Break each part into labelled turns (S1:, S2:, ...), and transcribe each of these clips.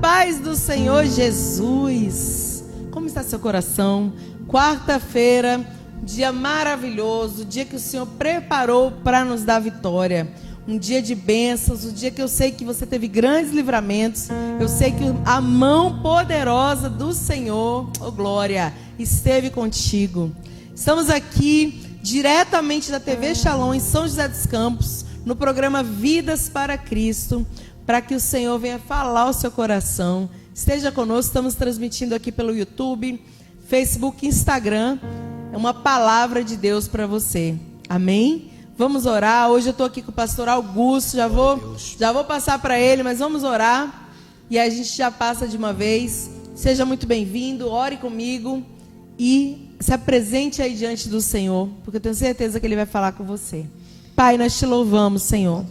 S1: paz do Senhor Jesus. Como está seu coração? Quarta-feira, dia maravilhoso, dia que o Senhor preparou para nos dar vitória. Um dia de bênçãos, um dia que eu sei que você teve grandes livramentos. Eu sei que a mão poderosa do Senhor, oh glória, esteve contigo. Estamos aqui diretamente da TV Shalom em São José dos Campos, no programa Vidas para Cristo, para que o Senhor venha falar ao seu coração. Esteja conosco, estamos transmitindo aqui pelo YouTube, Facebook, Instagram. É uma palavra de Deus para você. Amém? Vamos orar. Hoje eu estou aqui com o pastor Augusto. Já vou passar para ele, mas vamos orar. E a gente já passa de uma vez. Seja muito bem-vindo, ore comigo e se apresente aí diante do Senhor, porque eu tenho certeza que Ele vai falar com você. Pai, nós te louvamos, Senhor.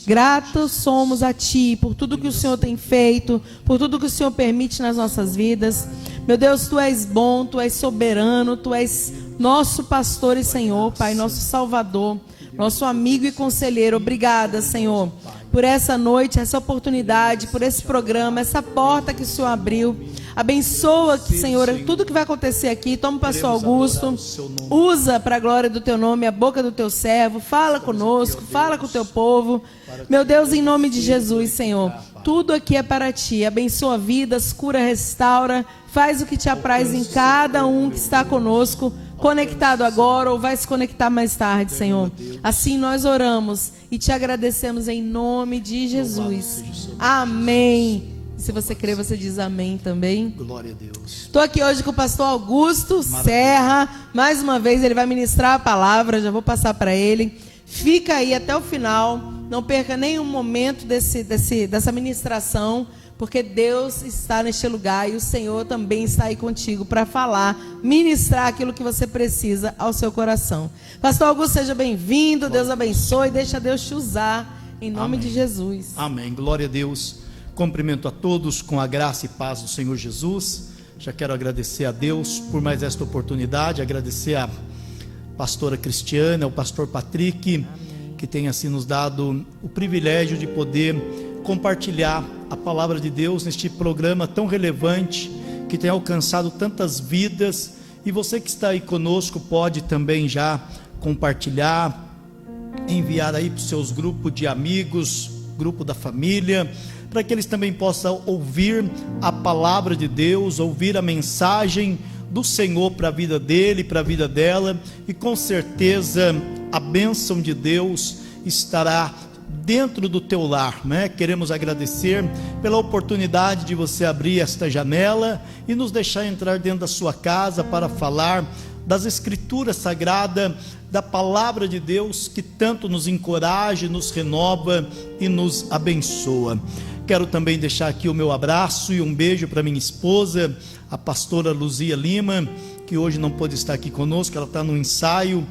S1: Gratos somos a Ti por tudo que o Senhor tem feito, por tudo que o Senhor permite nas nossas vidas. Meu Deus, Tu és bom, Tu és soberano, Tu és nosso pastor e Senhor, Pai, nosso Salvador, nosso amigo e conselheiro. Obrigada, Senhor, por essa noite, essa oportunidade, por esse programa, essa porta que o Senhor abriu. Abençoa, Senhor, tudo que vai acontecer aqui. Toma o pastor Augusto, usa para a glória do Teu nome a boca do Teu servo. Fala conosco, fala com o Teu povo. Meu Deus, em nome de Jesus, Senhor, tudo aqui é para Ti. Abençoa vidas, cura, restaura. Faz o que Te apraz em cada um que está conosco, conectado agora ou vai se conectar mais tarde, Senhor. Assim nós oramos e Te agradecemos em nome de Jesus. Amém. Se você crê, você diz amém também. Glória a Deus. Estou aqui hoje com o pastor Augusto Serra. Mais uma vez ele vai ministrar a palavra. Já vou passar para ele. Fica aí até o final. Não perca nenhum momento dessa ministração, porque Deus está neste lugar e o Senhor também está aí contigo para falar, ministrar aquilo que você precisa ao seu coração. Pastor Augusto, seja bem-vindo. Deus abençoe. Deixa Deus te usar em nome de Jesus.
S2: Amém. Glória a Deus. Cumprimento a todos com a graça e paz do Senhor Jesus. Já quero agradecer a Deus por mais esta oportunidade, agradecer a pastora Cristiana, ao pastor Patrick, que tem assim nos dado o privilégio de poder compartilhar a palavra de Deus neste programa tão relevante, que tem alcançado tantas vidas. E você que está aí conosco pode também já compartilhar, enviar aí para os seus grupos de amigos, grupo da família, para que eles também possam ouvir a palavra de Deus, ouvir a mensagem do Senhor para a vida dele, para a vida dela, e com certeza a bênção de Deus estará dentro do teu lar, né? Queremos agradecer pela oportunidade de você abrir esta janela e nos deixar entrar dentro da sua casa para falar das Escrituras Sagradas, da palavra de Deus que tanto nos encoraja, nos renova e nos abençoa. Quero também deixar aqui o meu abraço e um beijo para minha esposa, a pastora Luzia Lima, que hoje não pôde estar aqui conosco. Ela está no ensaio,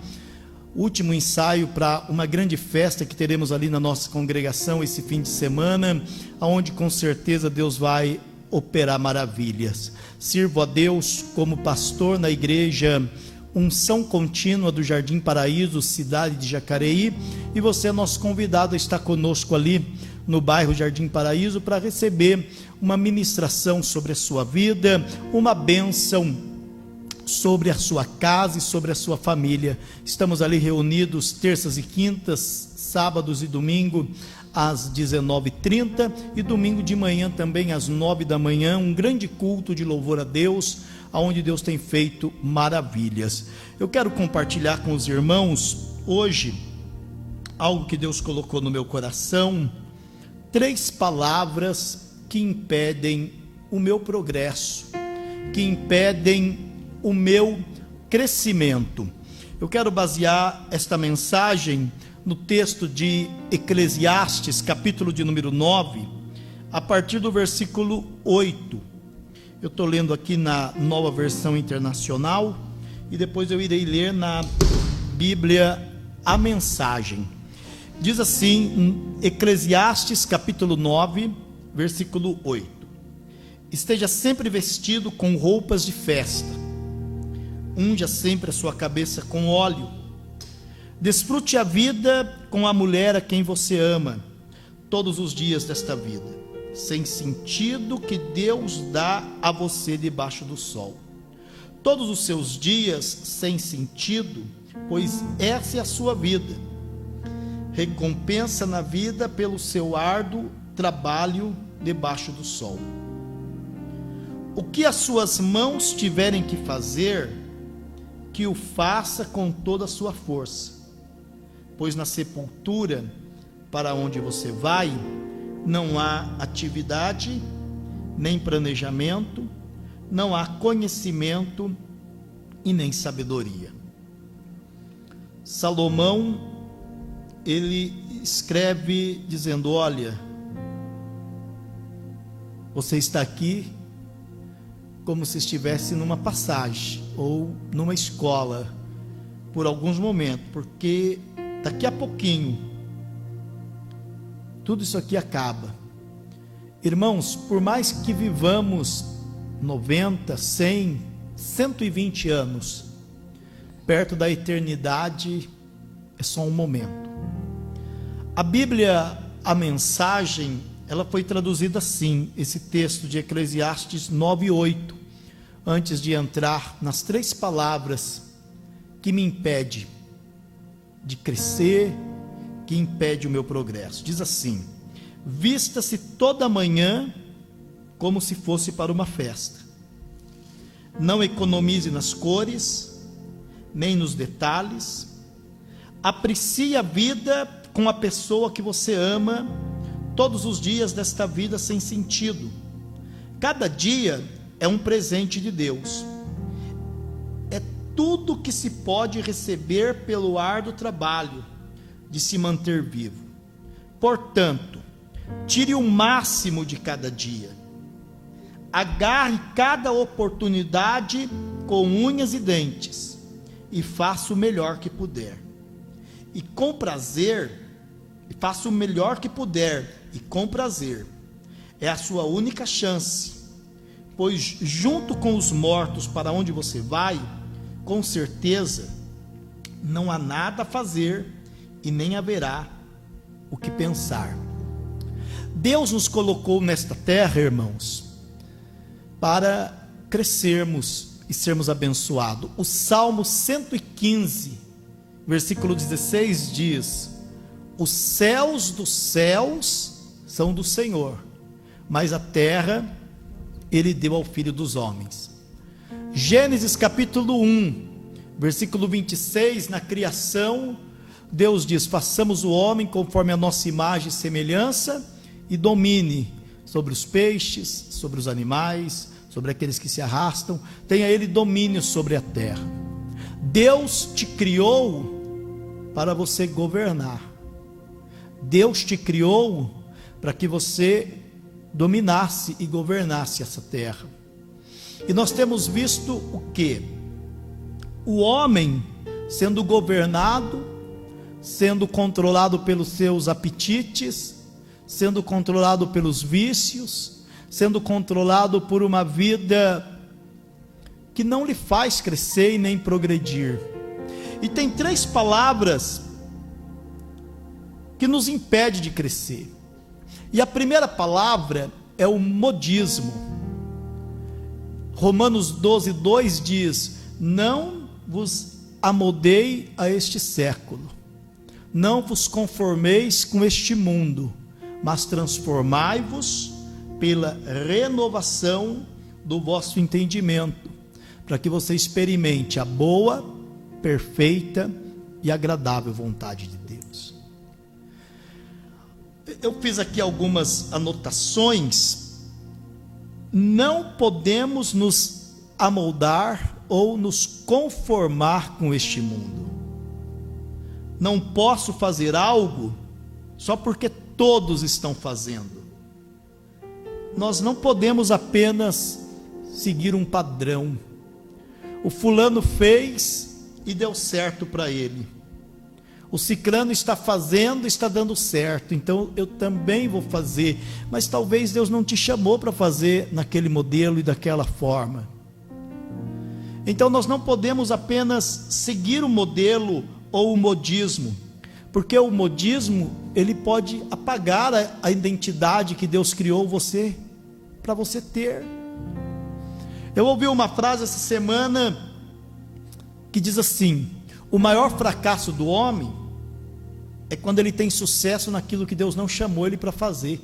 S2: último ensaio para uma grande festa que teremos ali na nossa congregação esse fim de semana, onde com certeza Deus vai operar maravilhas. Sirvo a Deus como pastor na igreja Unção Contínua do Jardim Paraíso, cidade de Jacareí, e você é nosso convidado a estar conosco ali no bairro Jardim Paraíso para receber uma ministração sobre a sua vida, uma bênção sobre a sua casa e sobre a sua família. Estamos ali reunidos terças e quintas, sábados e domingo às 19h30 e domingo de manhã também às 9 da manhã, um grande culto de louvor a Deus, onde Deus tem feito maravilhas. Eu quero compartilhar com os irmãos hoje algo que Deus colocou no meu coração, 3 palavras que impedem o meu progresso, que impedem o meu crescimento. Eu quero basear esta mensagem no texto de Eclesiastes, capítulo de número 9, a partir do versículo 8. Eu estou lendo aqui na Nova Versão Internacional e depois eu irei ler na Bíblia a Mensagem. Diz assim, Eclesiastes capítulo 9, versículo 8: Esteja sempre vestido com roupas de festa, unja sempre a sua cabeça com óleo, desfrute a vida com a mulher a quem você ama, todos os dias desta vida. sem sentido que Deus dá a você debaixo do sol. Todos os seus dias sem sentido, pois essa é a sua vida. Recompensa na vida pelo seu árduo trabalho debaixo do sol. O que as suas mãos tiverem que fazer, que o faça com toda a sua força, pois na sepultura, para onde você vai, não há atividade, nem planejamento, não há conhecimento e nem sabedoria. Salomão, ele escreve dizendo: olha, você está aqui como se estivesse numa passagem ou numa escola por alguns momentos, porque daqui a pouquinho tudo isso aqui acaba. Irmãos, por mais que vivamos 90, 100, 120 anos, perto da eternidade é só um momento. A Bíblia, a mensagem, ela foi traduzida assim, esse texto de Eclesiastes 9:8, antes de entrar nas 3 palavras que me impede de crescer, que impede o meu progresso. Diz assim: vista-se toda manhã como se fosse para uma festa. Não economize nas cores, nem nos detalhes. Aprecie a vida com a pessoa que você ama, todos os dias desta vida sem sentido. Cada dia é um presente de Deus. É tudo que se pode receber pelo árduo trabalho de se manter vivo. Portanto, tire o máximo de cada dia. Agarre cada oportunidade com unhas e dentes e faça o melhor que puder. E com prazer, faça o melhor que puder e com prazer. É a sua única chance, pois junto com os mortos para onde você vai, com certeza não há nada a fazer e nem haverá o que pensar. Deus nos colocou nesta terra, irmãos, para crescermos e sermos abençoados. O Salmo 115, versículo 16 diz: os céus dos céus são do Senhor, mas a terra Ele deu ao Filho dos homens. Gênesis capítulo 1, versículo 26, na criação, Deus diz: façamos o homem conforme a nossa imagem e semelhança, e domine sobre os peixes, sobre os animais, sobre aqueles que se arrastam, tenha ele domínio sobre a terra. Deus te criou para você governar. Deus te criou para que você dominasse e governasse essa terra. E nós temos visto o quê? O homem sendo governado, sendo controlado pelos seus apetites, sendo controlado pelos vícios, sendo controlado por uma vida que não lhe faz crescer e nem progredir. E tem 3 palavras que nos impede de crescer. E a primeira palavra é o modismo. Romanos 12:2 diz: não vos amoldei a este século, não vos conformeis com este mundo, mas transformai-vos pela renovação do vosso entendimento, para que você experimente a boa, perfeita e agradável vontade de Deus. Eu fiz aqui algumas anotações. Não podemos nos amoldar ou nos conformar com este mundo. Não posso fazer algo só porque todos estão fazendo. Nós não podemos apenas seguir um padrão. O fulano fez e deu certo para ele. O ciclano está fazendo, está dando certo, então eu também vou fazer. Mas talvez Deus não te chamou para fazer naquele modelo e daquela forma. Então nós não podemos apenas seguir o modelo ou o modismo, Porque o modismo, ele pode apagar a identidade que Deus criou você, para você ter. Eu ouvi uma frase essa semana, que diz assim: o maior fracasso do homem, é quando ele tem sucesso naquilo que Deus não chamou ele para fazer.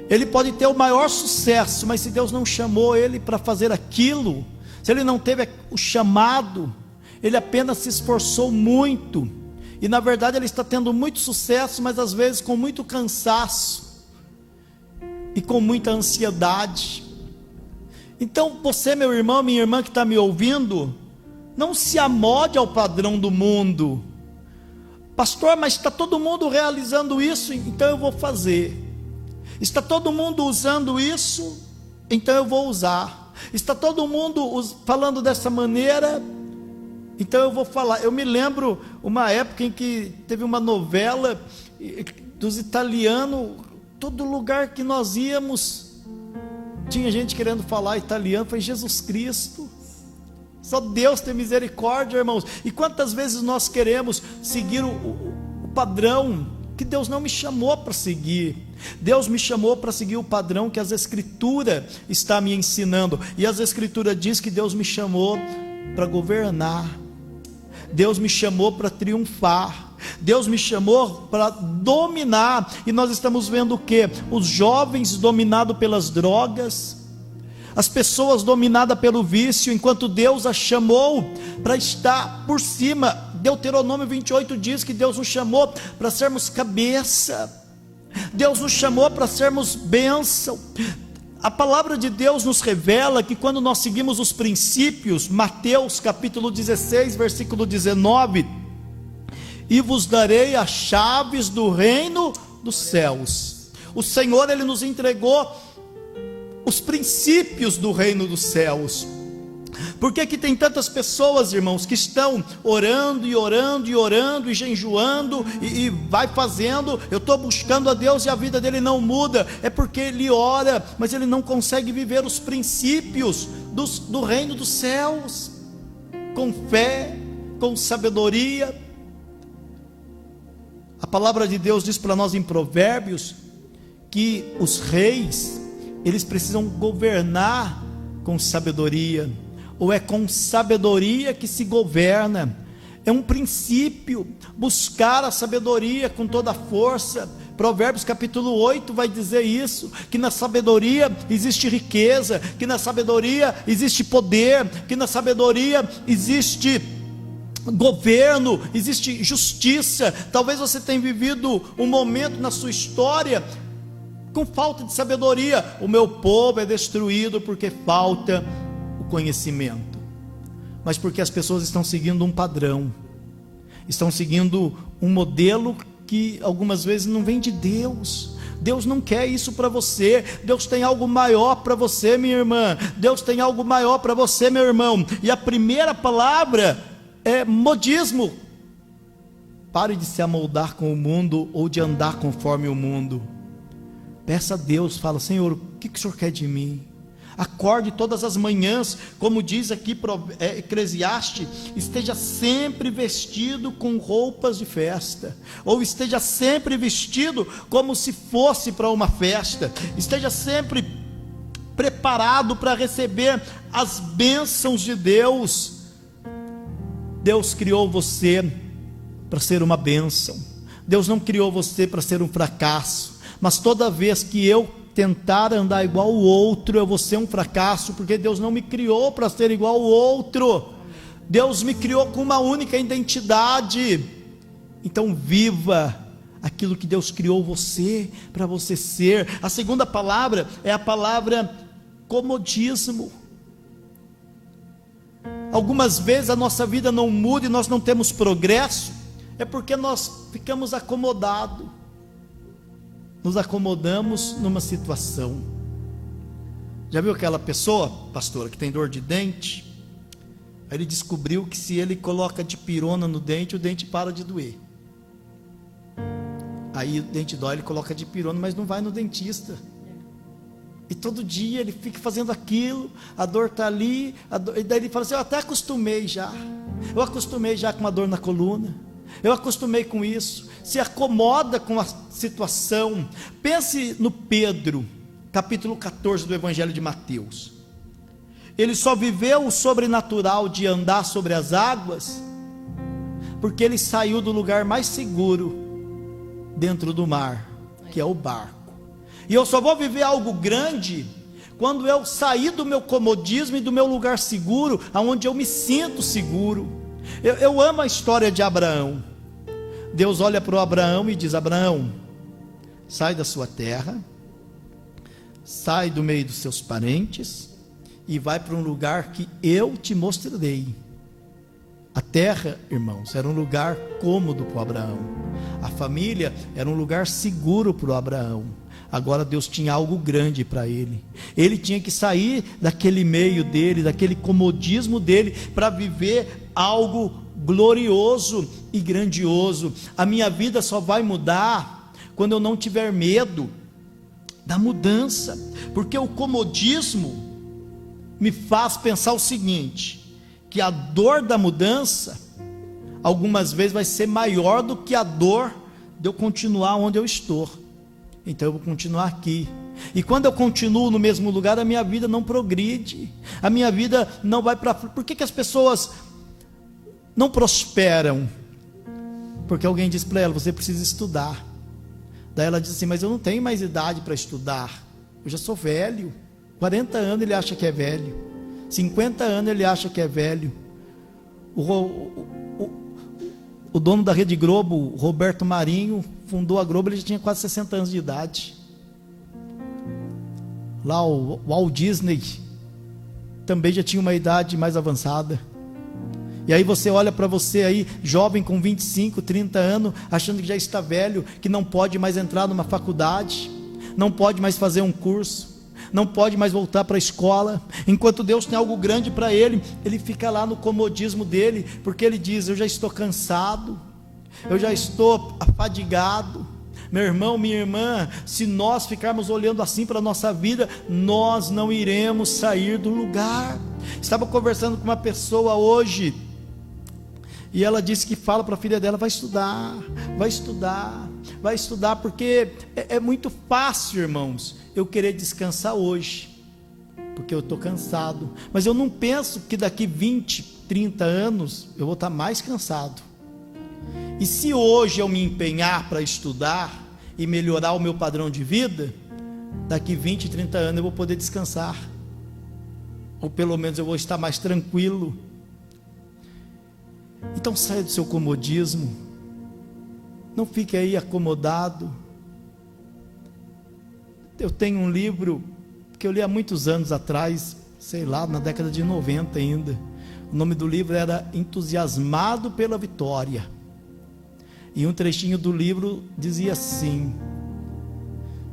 S2: Ele pode ter o maior sucesso, mas se Deus não chamou ele para fazer aquilo, se ele não teve o chamado, ele apenas se esforçou muito, e na verdade ele está tendo muito sucesso, mas às vezes com muito cansaço, e com muita ansiedade. Então você, meu irmão, minha irmã que está me ouvindo, não se amolde ao padrão do mundo. Pastor, mas está todo mundo realizando isso, então eu vou fazer. Está todo mundo usando isso, então eu vou usar. Está todo mundo falando dessa maneira, então eu vou falar. Eu me lembro uma época em que teve uma novela dos italianos, todo lugar que nós íamos, tinha gente querendo falar italiano. Foi Jesus Cristo. Só Deus tem misericórdia, irmãos. E quantas vezes nós queremos seguir o padrão que Deus não me chamou para seguir. Deus me chamou para seguir o padrão que as Escrituras está me ensinando. E as Escrituras diz que Deus me chamou para governar. Deus me chamou para triunfar. Deus me chamou para dominar. E nós estamos vendo o quê? Os jovens dominados pelas drogas, as pessoas dominadas pelo vício, enquanto Deus as chamou para estar por cima. Deuteronômio 28 diz que Deus nos chamou para sermos cabeça. Deus nos chamou para sermos bênção. A palavra de Deus nos revela que quando nós seguimos os princípios, Mateus capítulo 16, versículo 19, e vos darei as chaves do reino dos céus. O Senhor, Ele nos entregou os princípios do reino dos céus. Por que tem tantas pessoas, irmãos, que estão orando e orando e orando e jejuando e vai fazendo? Eu estou buscando a Deus e a vida dele não muda. É porque ele ora, mas ele não consegue viver os princípios do reino dos céus, com fé, com sabedoria. A palavra de Deus diz para nós em Provérbios que os reis, eles precisam governar com sabedoria, ou é com sabedoria que se governa. É um princípio, buscar a sabedoria com toda a força. Provérbios capítulo 8 vai dizer isso, que na sabedoria existe riqueza, que na sabedoria existe poder, que na sabedoria existe governo, existe justiça. Talvez você tenha vivido um momento na sua história com falta de sabedoria. O meu povo é destruído porque falta o conhecimento. Mas porque as pessoas estão seguindo um padrão, estão seguindo um modelo que algumas vezes não vem de Deus. Deus não quer isso para você. Deus tem algo maior para você, minha irmã. Deus tem algo maior para você, meu irmão. E a primeira palavra é modismo. Pare de se amoldar com o mundo ou de andar conforme o mundo. Peça a Deus, fala: Senhor, o que o Senhor quer de mim? Acorde todas as manhãs, como diz aqui Eclesiastes, esteja sempre vestido com roupas de festa, ou esteja sempre vestido como se fosse para uma festa, esteja sempre preparado para receber as bênçãos de Deus. Deus criou você para ser uma bênção. Deus não criou você para ser um fracasso. Mas toda vez que eu tentar andar igual ao outro, eu vou ser um fracasso, porque Deus não me criou para ser igual ao outro. Deus me criou com uma única identidade. Então viva aquilo que Deus criou você para você ser. A segunda palavra é a palavra comodismo. Algumas vezes a nossa vida não muda e nós não temos progresso, é porque nós ficamos acomodados. Nos acomodamos numa situação. Já viu aquela pessoa, pastora, que tem dor de dente? Aí ele descobriu que se ele coloca dipirona no dente, o dente para de doer. Aí o dente dói, ele coloca dipirona, mas não vai no dentista. E todo dia ele fica fazendo aquilo, a dor está ali, e daí ele fala assim: eu até acostumei já. Eu acostumei já com uma dor na coluna. Eu acostumei com isso. Se acomoda com a situação. Pense no Pedro, capítulo 14 do Evangelho de Mateus. Ele só viveu o sobrenatural de andar sobre as águas porque ele saiu do lugar mais seguro dentro do mar, que é o barco. E eu só vou viver algo grande quando eu sair do meu comodismo e do meu lugar seguro, aonde eu me sinto seguro. Eu amo a história de Abraão. Deus olha para o Abraão e diz: Abraão, sai da sua terra, sai do meio dos seus parentes e vai para um lugar que eu te mostrarei. A terra, irmãos, era um lugar cômodo para o Abraão. A família era um lugar seguro para o Abraão. Agora Deus tinha algo grande para ele. Ele tinha que sair daquele meio dele, daquele comodismo dele, para viver algo glorioso e grandioso. A minha vida só vai mudar quando eu não tiver medo da mudança, porque o comodismo me faz pensar o seguinte: que a dor da mudança algumas vezes vai ser maior do que a dor de eu continuar onde eu estou. Então eu vou continuar aqui. E quando eu continuo no mesmo lugar, a minha vida não progride, a minha vida não vai para frente. Por que as pessoas não prosperam? Porque alguém diz para ela: você precisa estudar. Daí ela diz assim: mas eu não tenho mais idade para estudar, eu já sou velho. 40 anos ele acha que é velho, 50 anos ele acha que é velho. O dono da Rede Globo, Roberto Marinho, fundou a Globo, ele já tinha quase 60 anos de idade. Lá o Walt Disney também já tinha uma idade mais avançada. E aí você olha para você aí, jovem com 25, 30 anos, achando que já está velho, que não pode mais entrar numa faculdade, não pode mais fazer um curso, não pode mais voltar para a escola, enquanto Deus tem algo grande para ele. Ele fica lá no comodismo dele, porque ele diz: eu já estou cansado, eu já estou afadigado. Meu irmão, minha irmã, se nós ficarmos olhando assim para a nossa vida, nós não iremos sair do lugar. Estava conversando com uma pessoa hoje, e ela disse que fala para a filha dela: vai estudar, vai estudar, vai estudar, porque é muito fácil, irmãos, eu querer descansar hoje, porque eu estou cansado, mas eu não penso que daqui 20, 30 anos eu vou estar mais cansado. E se hoje eu me empenhar para estudar e melhorar o meu padrão de vida, daqui 20, 30 anos eu vou poder descansar, ou pelo menos eu vou estar mais tranquilo. Então saia do seu comodismo, não fique aí acomodado. Eu tenho um livro que eu li há muitos anos atrás, sei lá, na década de 90 ainda. O nome do livro era Entusiasmado pela Vitória. E um trechinho do livro dizia assim: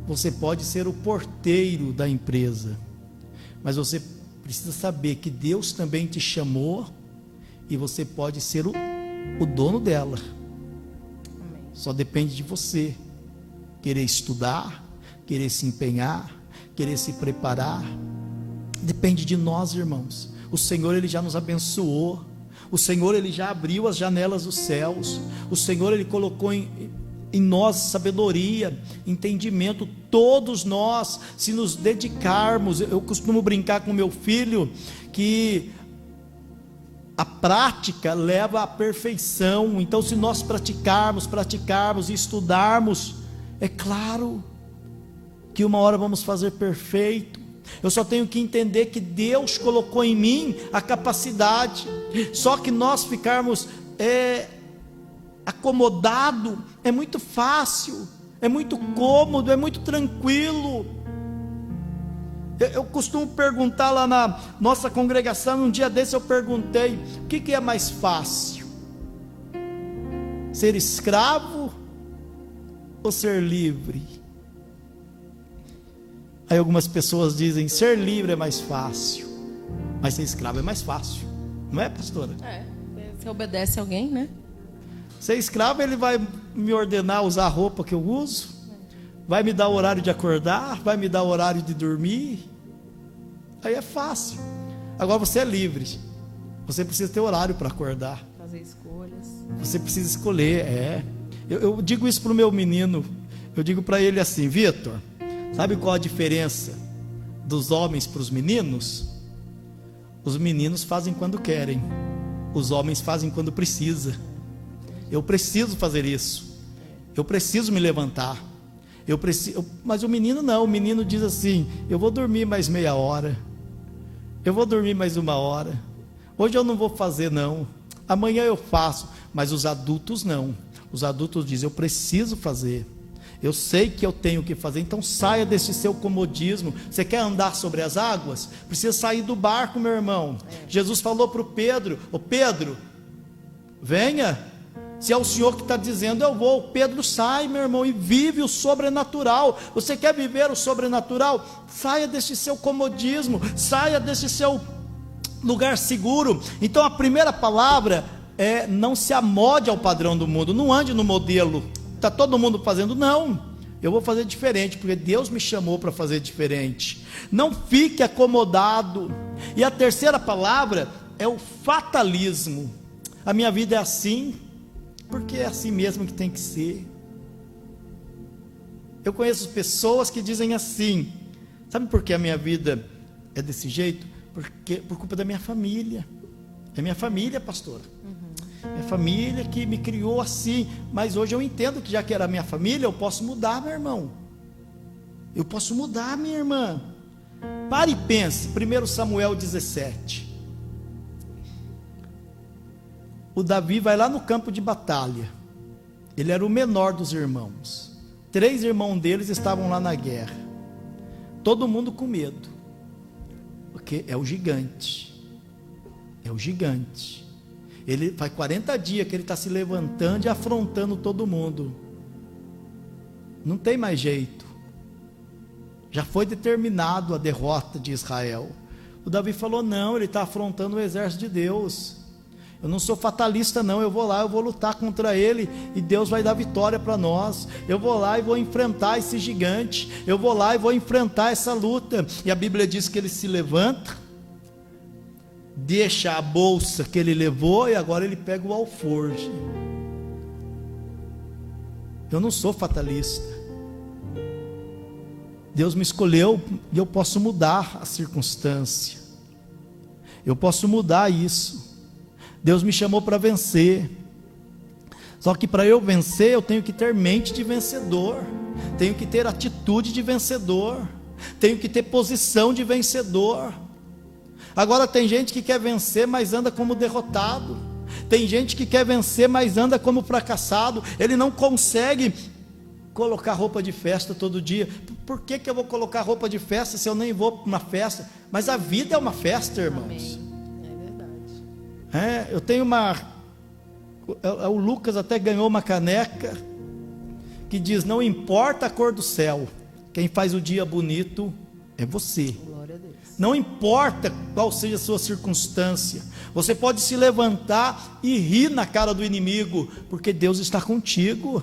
S2: você pode ser o porteiro da empresa, mas precisa saber que Deus também te chamou e você pode ser o dono dela. Amém. Só depende de você querer estudar, querer se empenhar, querer se preparar. Depende de nós, irmãos. O Senhor, Ele já nos abençoou. O Senhor, Ele já abriu as janelas dos céus. O Senhor, Ele colocou em nós sabedoria, entendimento. Todos nós, se nos dedicarmos, eu costumo brincar com meu filho que a prática leva à perfeição. Então, se nós praticarmos e estudarmos, é claro que uma hora vamos fazer perfeito. Eu só tenho que entender que Deus colocou em mim a capacidade. Só que nós ficarmos acomodado é muito fácil, é muito cômodo, é muito tranquilo. Eu costumo perguntar lá na nossa congregação, um dia desse eu perguntei: o que é mais fácil? Ser escravo ou ser livre? Aí algumas pessoas dizem: ser livre é mais fácil, mas ser escravo é mais fácil. Não é, pastora?
S1: Você obedece a alguém, né?
S2: Ser escravo, ele vai me ordenar usar a roupa que eu uso, vai me dar o horário de acordar, vai me dar o horário de dormir. Aí é fácil. Agora você é livre, você precisa ter horário para acordar,
S1: fazer escolhas.
S2: Você precisa escolher. Eu digo isso para o meu menino. Eu digo para ele assim: Vitor, sabe qual a diferença dos homens para os meninos? Os meninos fazem quando querem, os homens fazem quando precisa. Eu preciso fazer isso, eu preciso me levantar, mas o menino não. O menino diz assim: eu vou dormir mais meia hora, eu vou dormir mais uma hora, hoje eu não vou fazer não, amanhã eu faço. Mas os adultos não. Os adultos dizem: eu preciso fazer, eu sei que eu tenho que fazer. Então saia desse seu comodismo. Você quer andar sobre as águas? Precisa sair do barco, meu irmão. Jesus falou para o Pedro: ô Pedro, venha, se é o Senhor que está dizendo, eu vou. Pedro sai, meu irmão, e vive o sobrenatural. Você quer viver o sobrenatural? Saia desse seu comodismo, saia desse seu lugar seguro. Então a primeira palavra é: não se amode ao padrão do mundo. Não ande no modelo, está todo mundo fazendo. Não, eu vou fazer diferente, porque Deus me chamou para fazer diferente. Não fique acomodado. E a terceira palavra é o fatalismo. A minha vida é assim, porque é assim mesmo que tem que ser. Eu conheço pessoas que dizem assim: sabe por que a minha vida é desse jeito? Porque por culpa da minha família. É minha família, pastora. Minha família que me criou assim. Mas hoje eu entendo que já que era minha família, eu posso mudar, meu irmão. Eu posso mudar, minha irmã. Pare e pense. 1 Samuel 17. O Davi vai lá no campo de batalha. Ele era o menor dos irmãos. 3 irmãos deles estavam lá na guerra. Todo mundo com medo, porque é o gigante. É o gigante. Ele faz 40 dias que ele está se levantando e afrontando todo mundo. Não tem mais jeito. Já foi determinado a derrota de Israel. O Davi falou: não, ele está afrontando o exército de Deus. Eu não sou fatalista não, eu vou lá, eu vou lutar contra ele, e Deus vai dar vitória para nós. Eu vou lá e vou enfrentar esse gigante, eu vou lá e vou enfrentar essa luta. E a Bíblia diz que ele se levanta, deixa a bolsa que ele levou, e agora ele pega o alforje. Eu não sou fatalista. Deus me escolheu e eu posso mudar a circunstância, eu posso mudar isso. Deus me chamou para vencer. Só que para eu vencer, eu tenho que ter mente de vencedor, tenho que ter atitude de vencedor, tenho que ter posição de vencedor. Agora tem gente que quer vencer, mas anda como derrotado. Tem gente que quer vencer, mas anda como fracassado. Ele não consegue colocar roupa de festa todo dia. Por que eu vou colocar roupa de festa se eu nem vou para uma festa? Mas a vida é uma festa, irmãos.
S1: Amém.
S2: Eu tenho o Lucas até ganhou uma caneca que diz: não importa a cor do céu, quem faz o dia bonito é você.
S1: Glória a Deus.
S2: Não importa qual seja a sua circunstância, você pode se levantar e rir na cara do inimigo, porque Deus está contigo,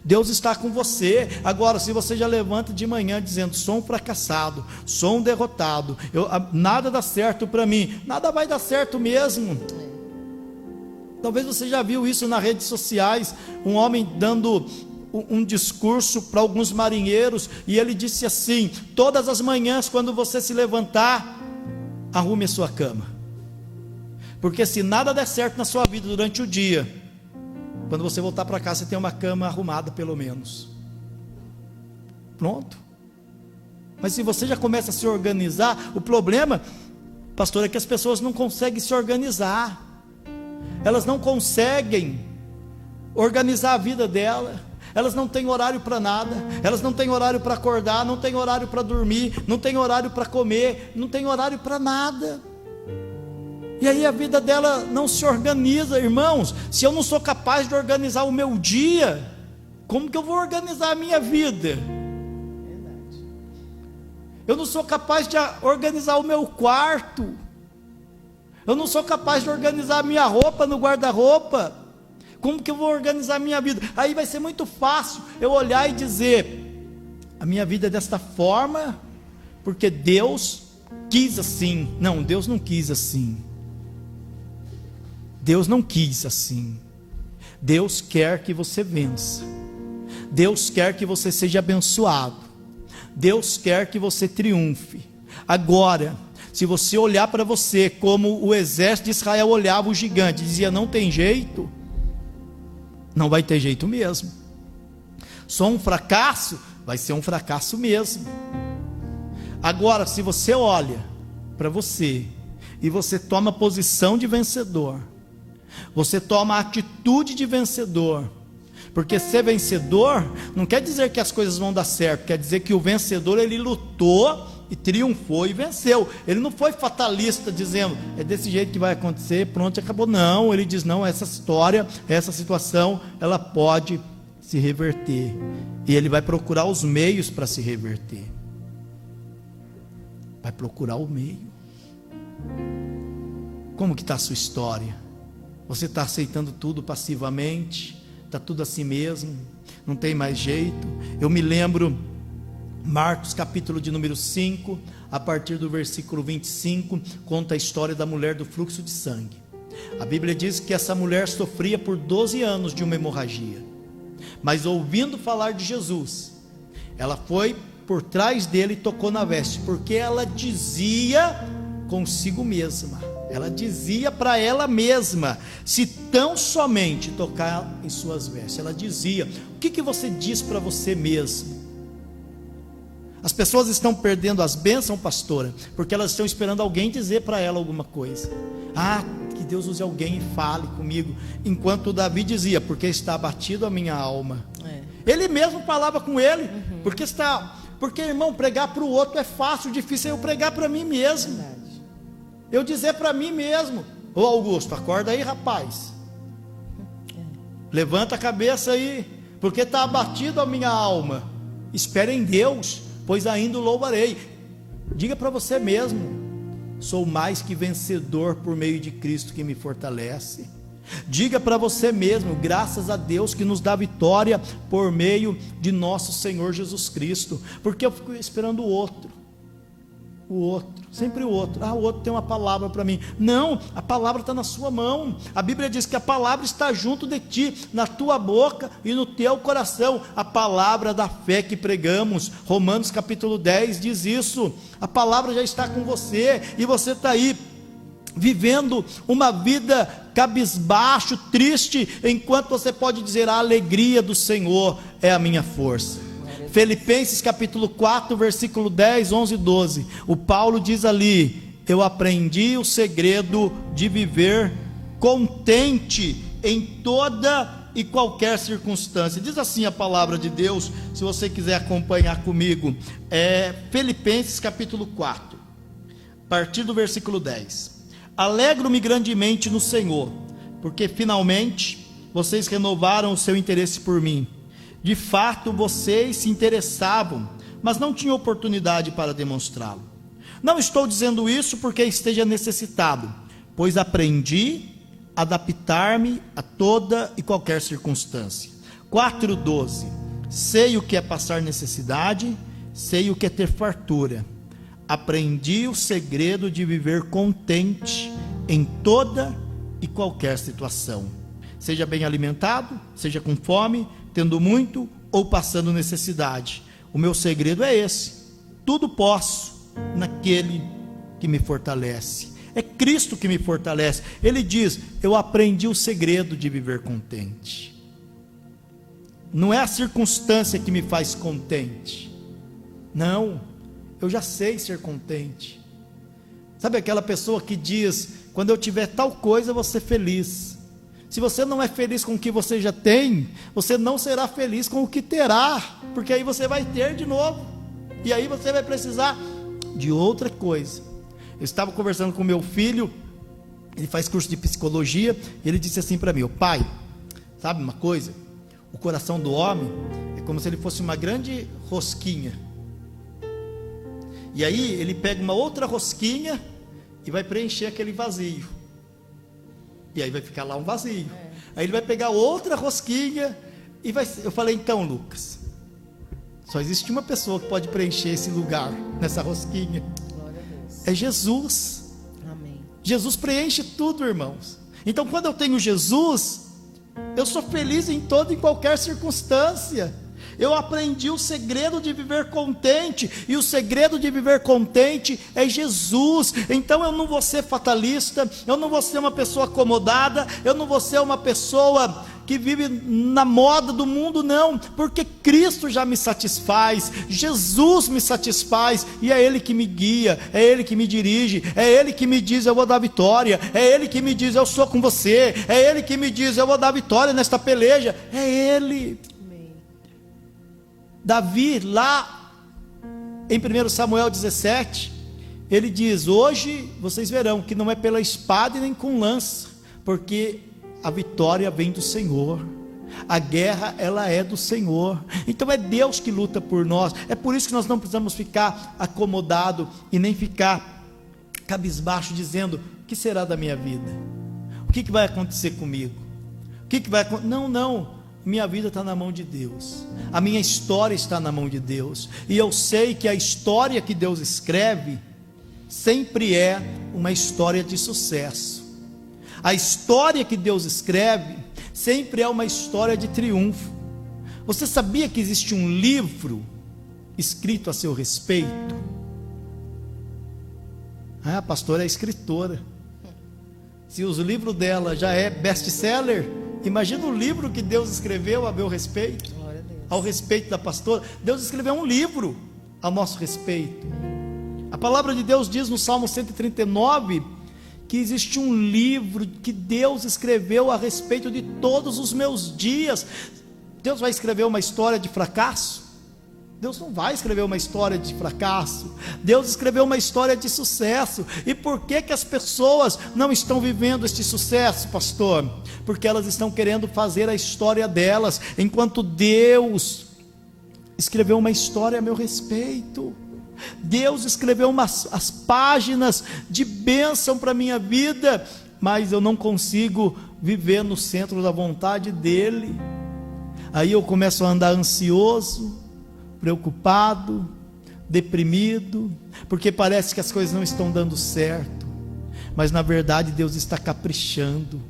S2: Deus está com você. Agora, se você já levanta de manhã dizendo: sou um fracassado, sou um derrotado, nada dá certo para mim, nada vai dar certo mesmo. Talvez você já viu isso nas redes sociais, um homem dando um discurso para alguns marinheiros, e ele disse assim: todas as manhãs quando você se levantar, arrume a sua cama, porque se nada der certo na sua vida durante o dia, quando você voltar para casa, você tem uma cama arrumada pelo menos. Pronto. Mas se você já começa a se organizar, o problema, pastor, é que as pessoas não conseguem se organizar. Elas não conseguem organizar a vida dela. Elas não têm horário para nada. Elas não têm horário para acordar, não têm horário para dormir, não têm horário para comer, não têm horário para nada. E aí a vida dela não se organiza. Irmãos, se eu não sou capaz de organizar o meu dia, como que eu vou organizar a minha vida?
S1: Verdade.
S2: Eu não sou capaz de organizar o meu quarto, eu não sou capaz de organizar a minha roupa no guarda-roupa, como que eu vou organizar a minha vida? Aí vai ser muito fácil eu olhar e dizer: a minha vida é desta forma, porque Deus quis assim. Não, Deus não quis assim. Deus não quis assim. Deus quer que você vença. Deus quer que você seja abençoado. Deus quer que você triunfe. Agora, se você olhar para você como o exército de Israel olhava o gigante, dizia: não tem jeito, não vai ter jeito mesmo. Só um fracasso, vai ser um fracasso mesmo. Agora, se você olha para você e você toma posição de vencedor, você toma a atitude de vencedor, porque ser vencedor não quer dizer que as coisas vão dar certo, quer dizer que o vencedor, ele lutou e triunfou e venceu. Ele não foi fatalista dizendo: é desse jeito que vai acontecer, pronto, acabou. Não, ele diz: não, essa história, essa situação, ela pode se reverter, e ele vai procurar os meios para se reverter. Vai procurar o meio. Como que está a sua história? Você está aceitando tudo passivamente? Está tudo assim mesmo? Não tem mais jeito? Eu me lembro, Marcos capítulo de número 5, a partir do versículo 25, conta a história da mulher do fluxo de sangue. A Bíblia diz que essa mulher sofria por 12 anos de uma hemorragia, mas ouvindo falar de Jesus, ela foi por trás dele e tocou na veste, porque ela dizia consigo mesma, ela dizia para ela mesma: se tão somente tocar em suas vestes. Ela dizia. O que você diz para você mesmo? As pessoas estão perdendo as bênçãos, pastora, porque elas estão esperando alguém dizer para ela alguma coisa. Ah, que Deus use alguém e fale comigo. Enquanto Davi dizia: porque está abatido a minha alma. Ele mesmo falava com ele. Porque, irmão, pregar para o outro é fácil, difícil é eu pregar para mim mesmo. Verdade. Eu dizer para mim mesmo: ô Augusto, acorda aí, rapaz. Levanta a cabeça aí, porque está abatido a minha alma. Espere em Deus, pois ainda o louvarei. Diga para você mesmo: sou mais que vencedor por meio de Cristo que me fortalece. Diga para você mesmo: graças a Deus que nos dá vitória por meio de nosso Senhor Jesus Cristo. Porque eu fico esperando o outro, sempre o outro. Ah, o outro tem uma palavra para mim. Não, a palavra está na sua mão. A Bíblia diz que a palavra está junto de ti, na tua boca e no teu coração. A palavra da fé que pregamos, Romanos capítulo 10 diz isso. A palavra já está com você, e você está aí vivendo uma vida cabisbaixo, triste, enquanto você pode dizer: a alegria do Senhor é a minha força. Filipenses capítulo 4, versículo 10, 11 e 12, o Paulo diz ali: eu aprendi o segredo de viver contente em toda e qualquer circunstância. Diz assim a palavra de Deus, se você quiser acompanhar comigo, Filipenses capítulo 4, a partir do versículo 10. Alegro-me grandemente no Senhor, porque finalmente vocês renovaram o seu interesse por mim. De fato, vocês se interessavam, mas não tinham oportunidade para demonstrá-lo. Não estou dizendo isso porque esteja necessitado, pois aprendi a adaptar-me a toda e qualquer circunstância. 4:12. Sei o que é passar necessidade, sei o que é ter fartura. Aprendi o segredo de viver contente em toda e qualquer situação. Seja bem alimentado, seja com fome, tendo muito ou passando necessidade. O meu segredo é esse: tudo posso naquele que me fortalece. É Cristo que me fortalece. Ele diz: eu aprendi o segredo de viver contente. Não é a circunstância que me faz contente. Não, eu já sei ser contente. Sabe aquela pessoa que diz: quando eu tiver tal coisa, eu vou ser feliz. Se você não é feliz com o que você já tem, você não será feliz com o que terá, porque aí você vai ter de novo, e aí você vai precisar de outra coisa. Eu estava conversando com meu filho, ele faz curso de psicologia, e ele disse assim para mim: pai, sabe uma coisa? O coração do homem é como se ele fosse uma grande rosquinha, e aí ele pega uma outra rosquinha e vai preencher aquele vazio, e aí vai ficar lá um vazio. Aí ele vai pegar outra rosquinha e vai... Eu falei: então, Lucas, só existe uma pessoa que pode preencher esse lugar nessa rosquinha. Glória a Deus. É Jesus.
S1: Amém.
S2: Jesus preenche tudo, irmãos. Então, quando eu tenho Jesus, Eu sou feliz em toda e qualquer circunstância. Eu aprendi o segredo de viver contente, e o segredo de viver contente é Jesus. Então eu não vou ser fatalista, eu não vou ser uma pessoa acomodada, eu não vou ser uma pessoa que vive na moda do mundo, não, porque Cristo já me satisfaz, Jesus me satisfaz, e é Ele que me guia, é Ele que me dirige, é Ele que me diz: eu vou dar vitória, é Ele que me diz: eu sou com você, é Ele que me diz: eu vou dar vitória nesta peleja, é Ele. Davi, lá em 1 Samuel 17, ele diz: hoje vocês verão que não é pela espada e nem com lança, porque a vitória vem do Senhor, a guerra ela é do Senhor. Então é Deus que luta por nós. É por isso que nós não precisamos ficar acomodado e nem ficar cabisbaixo dizendo: o que será da minha vida? O que vai acontecer comigo? O que vai acontecer? Não, minha vida está na mão de Deus, a minha história está na mão de Deus, e eu sei que a história que Deus escreve sempre é uma história de sucesso. A história que Deus escreve sempre é uma história de triunfo. Você sabia que existe um livro escrito a seu respeito? A pastora é escritora. Se os livros dela já é best-seller, imagina o livro que Deus escreveu a meu respeito, ao respeito da pastora. Deus escreveu um livro a nosso respeito. A palavra de Deus diz no Salmo 139 que existe um livro que Deus escreveu a respeito de todos os meus dias. Deus vai escrever uma história de fracasso? Deus não vai escrever uma história de fracasso. Deus escreveu uma história de sucesso. E por que as pessoas não estão vivendo este sucesso, pastor? Porque elas estão querendo fazer a história delas, enquanto Deus escreveu uma história a meu respeito. Deus escreveu as páginas de bênção para a minha vida, mas eu não consigo viver no centro da vontade dEle. Aí eu começo a andar ansioso, preocupado, deprimido, porque parece que as coisas não estão dando certo, mas na verdade Deus está caprichando.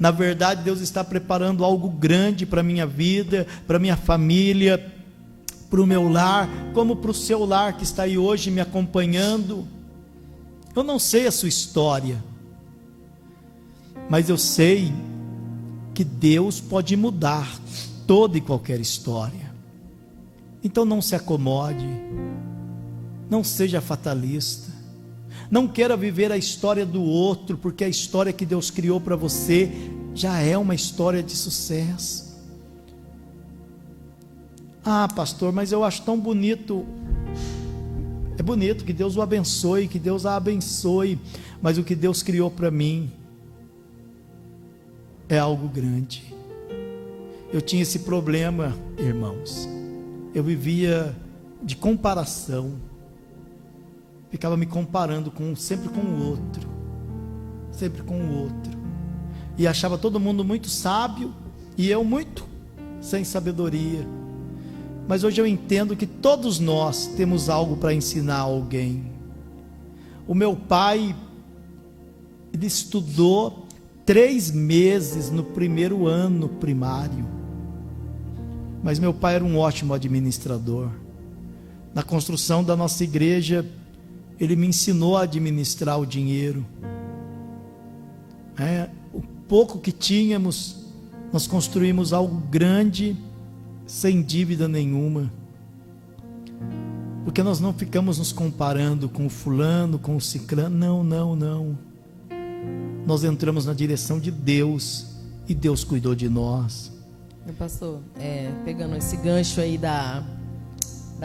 S2: Na verdade Deus está preparando algo grande para a minha vida, para a minha família, para o meu lar, como para o seu lar que está aí hoje me acompanhando. Eu não sei a sua história, mas eu sei que Deus pode mudar toda e qualquer história. Então não se acomode, não seja fatalista, não queira viver a história do outro, porque a história que Deus criou para você já é uma história de sucesso. Ah, pastor, mas eu acho tão bonito. É bonito, que Deus o abençoe, que Deus a abençoe, mas o que Deus criou para mim é algo grande. Eu tinha esse problema, irmãos. Eu vivia de comparação, ficava me comparando sempre com o outro, e achava todo mundo muito sábio e eu muito sem sabedoria. Mas hoje eu entendo que todos nós temos algo para ensinar a alguém. O meu pai, ele estudou 3 meses no primeiro ano primário, mas meu pai era um ótimo administrador. Na construção da nossa igreja, ele me ensinou a administrar o dinheiro. O pouco que tínhamos, nós construímos algo grande, sem dívida nenhuma, porque nós não ficamos nos comparando com o fulano, com o ciclano. Não. Nós entramos na direção de Deus, e Deus cuidou de nós.
S1: Pastor, pegando esse gancho aí da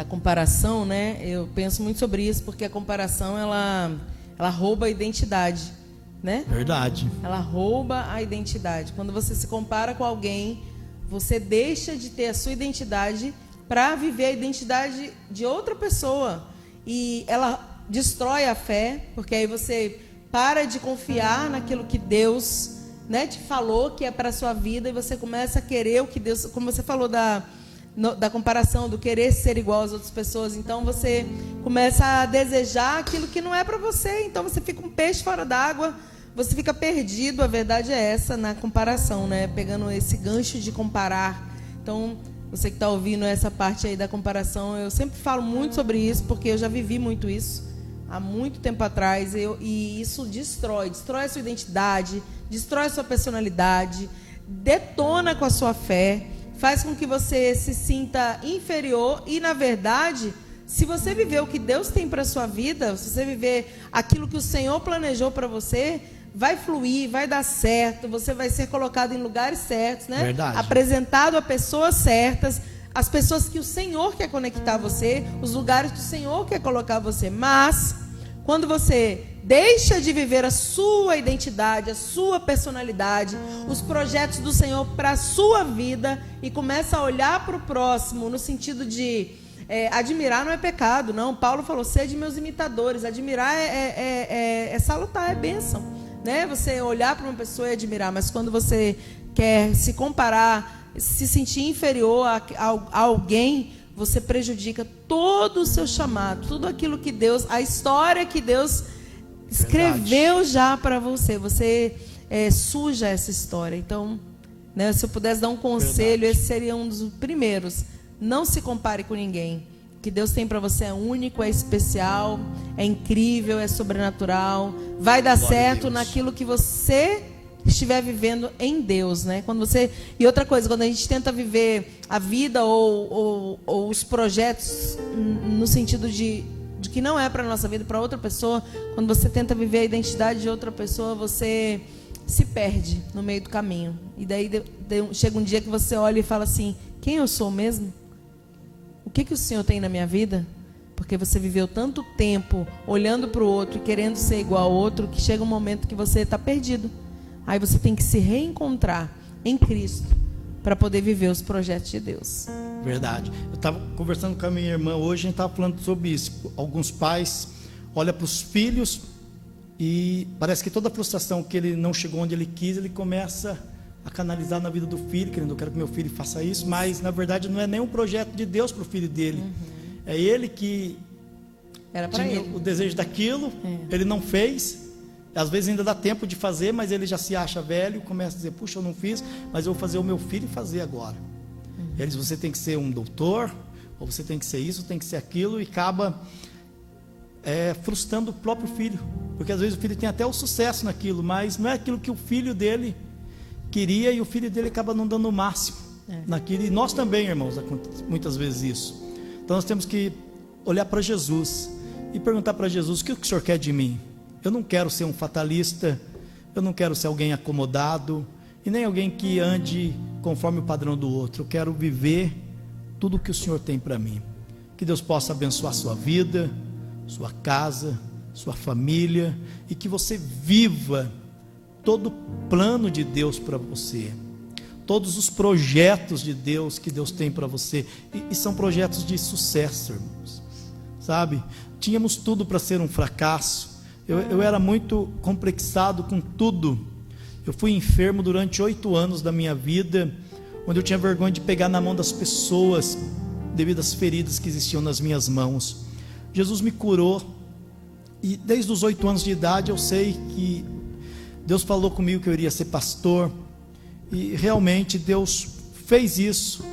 S1: comparação, né? Eu penso muito sobre isso, porque a comparação ela rouba a identidade, né?
S2: Verdade.
S1: Ela rouba a identidade. Quando você se compara com alguém, você deixa de ter a sua identidade para viver a identidade de outra pessoa, e ela destrói a fé, porque aí você para de confiar naquilo que Deus, né, te falou que é para a sua vida, e você começa a querer o que Deus, como você falou da comparação, do querer ser igual às outras pessoas. Então você começa a desejar aquilo que não é para você, então você fica um peixe fora d'água, você fica perdido, a verdade é essa, na comparação, né? Pegando esse gancho de comparar. Então, você que está ouvindo essa parte aí da comparação, eu sempre falo muito sobre isso, porque eu já vivi muito isso, há muito tempo atrás, e isso destrói a sua identidade, destrói a sua personalidade, detona com a sua fé, faz com que você se sinta inferior, e na verdade, se você viver o que Deus tem para a sua vida, se você viver aquilo que o Senhor planejou para você, vai fluir, vai dar certo, você vai ser colocado em lugares certos, né?
S2: Verdade.
S1: Apresentado a pessoas certas, as pessoas que o Senhor quer conectar você, os lugares que o Senhor quer colocar você. Mas, quando você deixa de viver a sua identidade, a sua personalidade, os projetos do Senhor para a sua vida, e começa a olhar para o próximo no sentido de admirar não é pecado, não. Paulo falou, sede meus imitadores. Admirar é salutar, é bênção, né? Você olhar para uma pessoa e admirar, mas quando você quer se comparar, se sentir inferior a alguém, você prejudica todo o seu chamado, tudo aquilo que Deus, a história que Deus escreveu já para você. Você suja essa história. Então, né, se eu pudesse dar um conselho, esse seria um dos primeiros. Não se compare com ninguém. O que Deus tem para você é único, é especial, é incrível, é sobrenatural. Vai dar certo naquilo que você estiver vivendo em Deus, né? E outra coisa, quando a gente tenta viver a vida ou os projetos no sentido de que não é para a nossa vida, para outra pessoa, quando você tenta viver a identidade de outra pessoa, você se perde no meio do caminho. E daí chega um dia que você olha e fala assim, quem eu sou mesmo? O que o Senhor tem na minha vida? Porque você viveu tanto tempo olhando para o outro e querendo ser igual ao outro, que chega um momento que você está perdido. Aí você tem que se reencontrar em Cristo para poder viver os projetos de Deus.
S2: Verdade. Eu estava conversando com a minha irmã hoje, a gente estava falando sobre isso. Alguns pais olham para os filhos e parece que toda a frustração que ele não chegou onde ele quis, ele começa a canalizar na vida do filho, querendo, eu quero que meu filho faça isso, mas na verdade não é nem um projeto de Deus para o filho dele. É ele que
S1: era para
S2: tinha
S1: ele
S2: o desejo daquilo, ele não fez. Às vezes ainda dá tempo de fazer, mas ele já se acha velho, começa a dizer, puxa, eu não fiz, mas eu vou fazer o meu filho fazer agora. Eles, você tem que ser um doutor, ou você tem que ser isso, tem que ser aquilo, e acaba frustrando o próprio filho, porque às vezes o filho tem até o sucesso naquilo, mas não é aquilo que o filho dele queria, e o filho dele acaba não dando o máximo naquilo. E nós também, irmãos, acontece muitas vezes isso. Então nós temos que olhar para Jesus e perguntar para Jesus, o que o Senhor quer de mim? Eu não quero ser um fatalista, eu não quero ser alguém acomodado, e nem alguém que ande conforme o padrão do outro. Eu quero viver tudo o que o Senhor tem para mim. Que Deus possa abençoar a sua vida, sua casa, sua família, e que você viva todo o plano de Deus para você, todos os projetos de Deus que Deus tem para você, e são projetos de sucesso, irmãos, sabe? Tínhamos tudo para ser um fracasso. Eu era muito complexado com tudo. Eu fui enfermo durante 8 anos da minha vida, onde eu tinha vergonha de pegar na mão das pessoas, devido às feridas que existiam nas minhas mãos. Jesus me curou, e desde os 8 anos de idade eu sei que Deus falou comigo que eu iria ser pastor, e realmente Deus fez isso.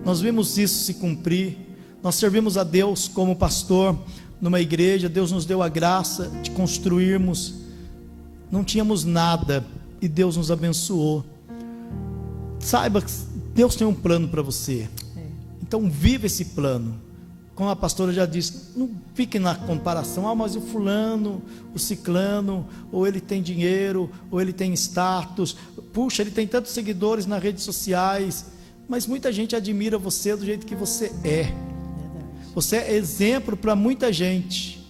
S2: Nós vimos isso se cumprir. Nós servimos a Deus como pastor numa igreja. Deus nos deu a graça de construirmos. Não tínhamos nada e Deus nos abençoou. Saiba que Deus tem um plano para você. Então viva esse plano. Como a pastora já disse, não fique na comparação, mas o fulano, o ciclano, ou ele tem dinheiro, ou ele tem status, puxa, ele tem tantos seguidores nas redes sociais, mas muita gente admira você do jeito que você é. Você é exemplo para muita gente.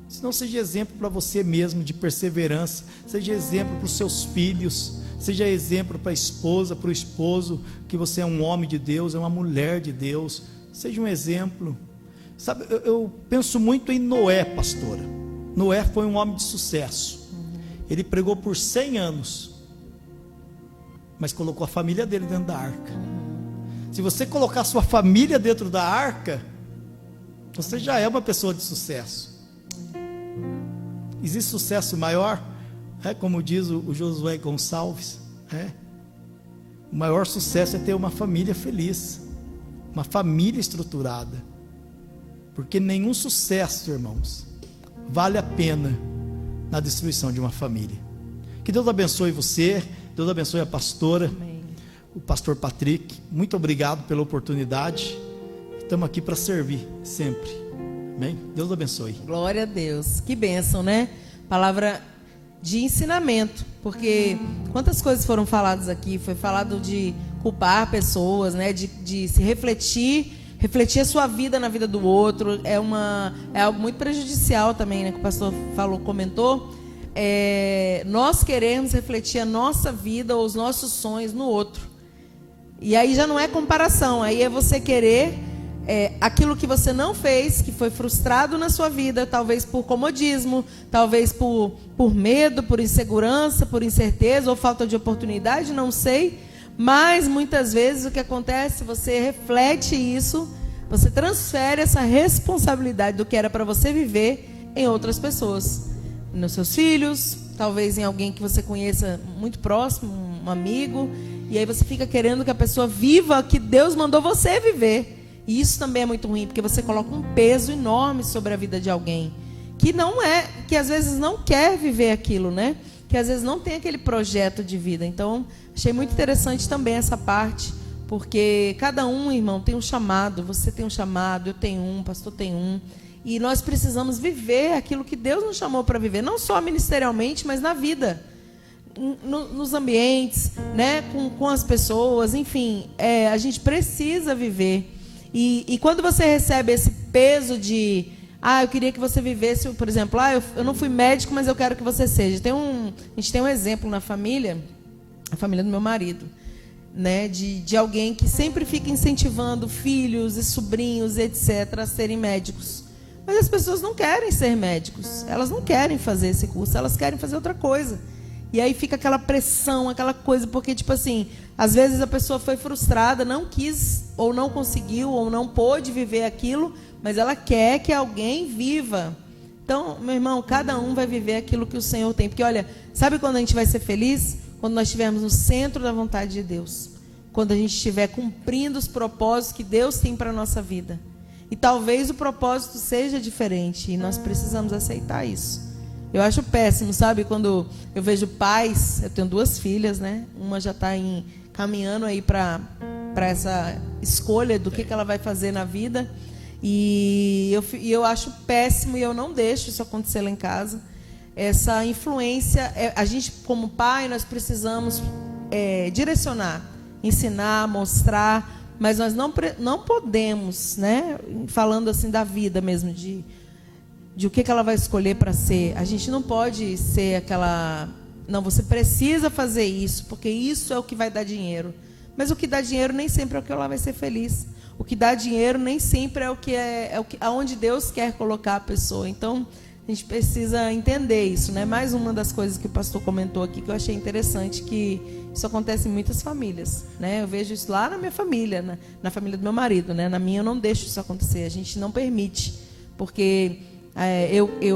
S2: Se não seja exemplo para você mesmo de perseverança, seja exemplo para os seus filhos, seja exemplo para a esposa, para o esposo, que você é um homem de Deus, é uma mulher de Deus. Seja um exemplo. Sabe, eu penso muito em Noé, pastora. Noé foi um homem de sucesso. Ele pregou por 100 anos, mas colocou a família dele dentro da arca. Se você colocar a sua família dentro da arca, você já é uma pessoa de sucesso. Existe sucesso maior? Como diz o Josué Gonçalves, o maior sucesso é ter uma família feliz, uma família estruturada, porque nenhum sucesso, irmãos, vale a pena na destruição de uma família. Que Deus abençoe você, Deus abençoe a pastora.
S1: Amém.
S2: O pastor Patrick, muito obrigado pela oportunidade. Estamos aqui para servir sempre. Amém? Deus abençoe.
S1: Glória a Deus. Que bênção, né? Palavra de ensinamento, porque quantas coisas foram faladas aqui. Foi falado de culpar pessoas, né? De se refletir a sua vida na vida do outro. É algo muito prejudicial também, né? Que o pastor comentou. Nós queremos refletir a nossa vida ou os nossos sonhos no outro. E aí já não é comparação, aí é você querer aquilo que você não fez, que foi frustrado na sua vida, talvez por comodismo, talvez por medo, por insegurança, por incerteza ou falta de oportunidade, não sei. Mas muitas vezes o que acontece, você reflete isso, você transfere essa responsabilidade do que era para você viver em outras pessoas, nos seus filhos, talvez em alguém que você conheça muito próximo, um amigo, e aí você fica querendo que a pessoa viva o que Deus mandou você viver. E isso também é muito ruim, porque você coloca um peso enorme sobre a vida de alguém que às vezes não quer viver aquilo, né? Que às vezes não tem aquele projeto de vida. Então, achei muito interessante também essa parte, porque cada um, irmão, tem um chamado. Você tem um chamado, eu tenho um, o pastor tem um. E nós precisamos viver aquilo que Deus nos chamou para viver, não só ministerialmente, mas na vida, nos ambientes, né? com as pessoas, enfim, a gente precisa viver. E quando você recebe esse peso de, eu queria que você vivesse, por exemplo, eu não fui médico, mas eu quero que você seja. A gente tem um exemplo na família, a família do meu marido, né, de alguém que sempre fica incentivando filhos e sobrinhos, etc., a serem médicos. Mas as pessoas não querem ser médicos, elas não querem fazer esse curso, elas querem fazer outra coisa. E aí fica aquela pressão, aquela coisa, porque, tipo assim, às vezes a pessoa foi frustrada, não quis, ou não conseguiu, ou não pôde viver aquilo, mas ela quer que alguém viva. Então, meu irmão, cada um vai viver aquilo que o Senhor tem. Porque, olha, sabe quando a gente vai ser feliz? Quando nós estivermos no centro da vontade de Deus. Quando a gente estiver cumprindo os propósitos que Deus tem para a nossa vida. E talvez o propósito seja diferente, e nós precisamos aceitar isso. Eu acho péssimo, sabe? Quando eu vejo pais, eu tenho 2 filhas, né? Uma já está caminhando aí para essa escolha do que ela vai fazer na vida. E eu acho péssimo, e eu não deixo isso acontecer lá em casa. Essa influência, a gente como pai, nós precisamos direcionar, ensinar, mostrar, mas nós não podemos, né? Falando assim da vida mesmo, de o que ela vai escolher para ser. A gente não pode ser aquela... Não, você precisa fazer isso, porque isso é o que vai dar dinheiro. Mas o que dá dinheiro nem sempre é o que ela vai ser feliz. O que dá dinheiro nem sempre é aonde Deus quer colocar a pessoa. Então, a gente precisa entender isso, né? Mais uma das coisas que o pastor comentou aqui, que eu achei interessante, que isso acontece em muitas famílias, né? Eu vejo isso lá na minha família, na família do meu marido, né? Na minha eu não deixo isso acontecer, a gente não permite, porque...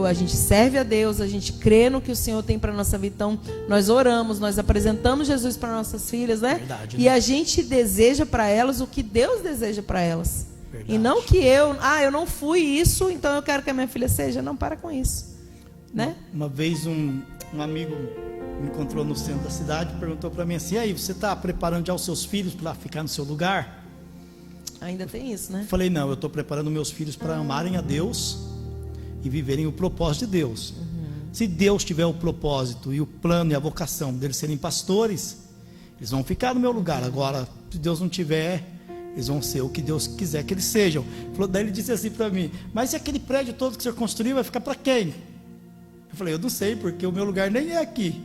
S1: a gente serve a Deus, a gente crê no que o Senhor tem para a nossa vida. Então, nós oramos, nós apresentamos Jesus para nossas filhas, né? Verdade, né? E a gente deseja para elas o que Deus deseja para elas. Verdade. E não que eu não fui isso, então eu quero que a minha filha seja. Não, para com isso, né?
S2: Uma vez um amigo me encontrou no centro da cidade e perguntou para mim assim: aí, você está preparando já os seus filhos para ficar no seu lugar?
S1: Ainda tem isso, né?
S2: Eu falei, não, eu estou preparando meus filhos para amarem a Deus e viverem o propósito de Deus. Uhum. Se Deus tiver o propósito e o plano e a vocação deles serem pastores, eles vão ficar no meu lugar. Agora, se Deus não tiver, eles vão ser o que Deus quiser que eles sejam. Daí ele disse assim para mim: mas e aquele prédio todo que o senhor construiu vai ficar para quem? Eu falei, eu não sei, porque o meu lugar nem é aqui.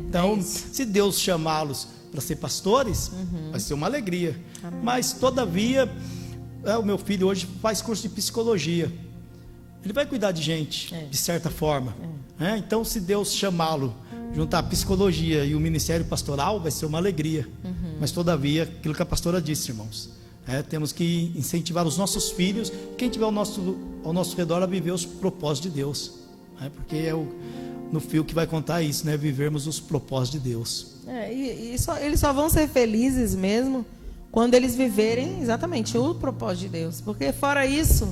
S2: Então, se Deus chamá-los para ser pastores, vai ser uma alegria. Amém. Mas todavia, o meu filho hoje faz curso de psicologia. Ele vai cuidar de gente, de certa forma. Então, se Deus chamá-lo, juntar a psicologia e o ministério pastoral, vai ser uma alegria. Mas, todavia, aquilo que a pastora disse, irmãos, temos que incentivar os nossos filhos, quem tiver ao nosso redor, a viver os propósitos de Deus. Porque no fio que vai contar isso, né? Vivermos os propósitos de Deus.
S1: Eles só vão ser felizes mesmo quando eles viverem exatamente o propósito de Deus. Porque fora isso,